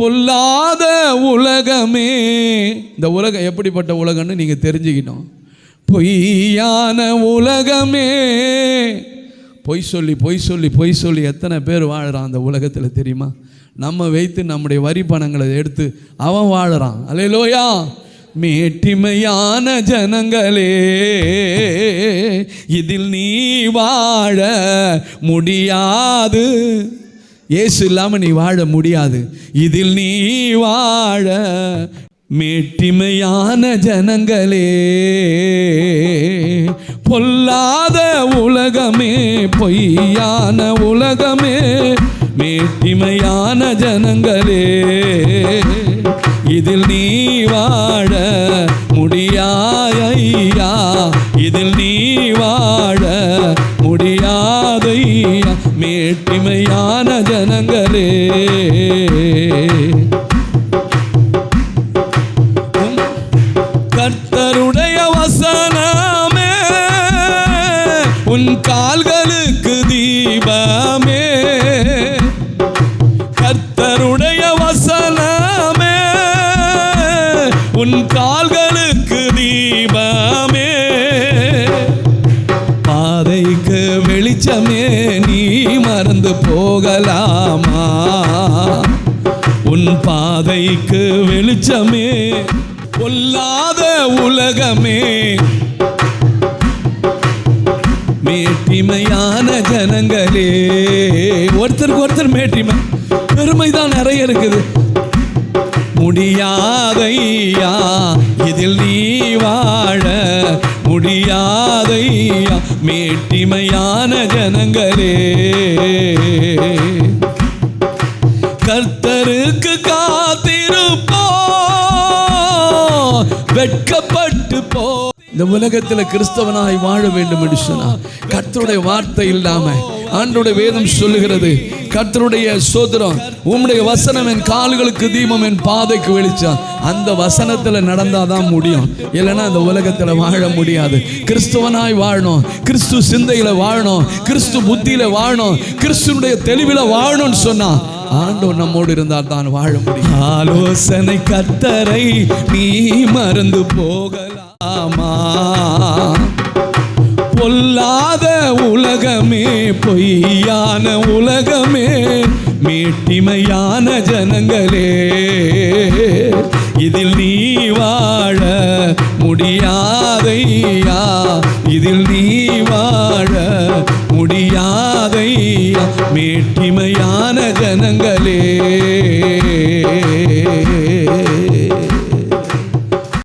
பொல்லாத உலகமே. இந்த உலகம் எப்படிப்பட்ட உலகம்னு நீங்கள் தெரிஞ்சுக்கணும். பொய்யான உலகமே. பொய் சொல்லி பொய் சொல்லி பொய் சொல்லி எத்தனை பேர் வாழுறான் அந்த உலகத்தில் தெரியுமா? நம்ம வைத்து நம்முடைய வரி பணங்களை எடுத்து அவன் வாழுறான். அல்லேலூயா. மேட்டிமையான ஜனங்களே, இதில் நீ வாழ முடியாது. இயேசு இல்லாமல் நீ வாழ முடியாது. இதில் நீ வாழ. மேட்டிமையான ஜனங்களே, பொல்லாத உலகமே, பொய்யான உலகமே, மேட்டிமையான ஜனங்களே, இதில் நீ வாழ முடியாதையா. இதில் நீ வாழ முடியாதையா. மேட்டிமையான ஜனங்களே, கர்த்தருடைய வசனமே உன் கால்களுக்கு தீபமே. கர்த்தருடைய வசனமே உன் கால்களுக்கு தீபமே. பாதைக்கு வெளிச்சமே, நீ மறந்து போகலாமா? உன் பாதைக்கு வெளிச்சமே. பொல்லாத உலகமே, மேட்டிமையான ஜனங்களே. ஒருத்தருக்கு ஒருத்தர் மேட்டிமை, பெருமைதான் நிறைய இருக்குது. முடியாதையா, இதில் நீ வாழ முடியாதையா. மேட்டிமையான ஜனங்களே, கர்த்தருக்கு காத்திருப்போ, வெட்கப்பட்டு போ. இந்த உலகத்தில் கிறிஸ்தவனாய் வாழ வேண்டும் என்று சொன்னார். கர்த்தருடைய வார்த்தை இல்லாம, ஆண்டவருடைய வேதம் சொல்லுகிறது, கர்த்தருடைய சோதரம், உம்முடைய வசனம் என் கால்களுக்கு தீபம், என் பாதைக்கு வெளிச்சம். அந்த வசனத்தில் நடந்தாதான் முடியும். இல்லைன்னா அந்த உலகத்தில் வாழ முடியாது. கிறிஸ்தவனாய் வாழணும், கிறிஸ்து சிந்தையில வாழணும், கிறிஸ்து புத்தியில வாழணும், கிறிஸ்துனுடைய தெளிவில் வாழணும்னு சொன்னா ஆண்டவர் நம்மோடு இருந்தால் தான் வாழ முடியும். ஆலோசனை கர்த்தரை நீ மறந்து போகலாமா? பொல்லாத உலகமே, பொய்யான உலகமே, மேட்டிமையான ஜனங்களே, இதில் நீ வாழ முடியாதையா. இதில் நீ வாழ முடியாதையா. மேட்டிமையான ஜனங்களே.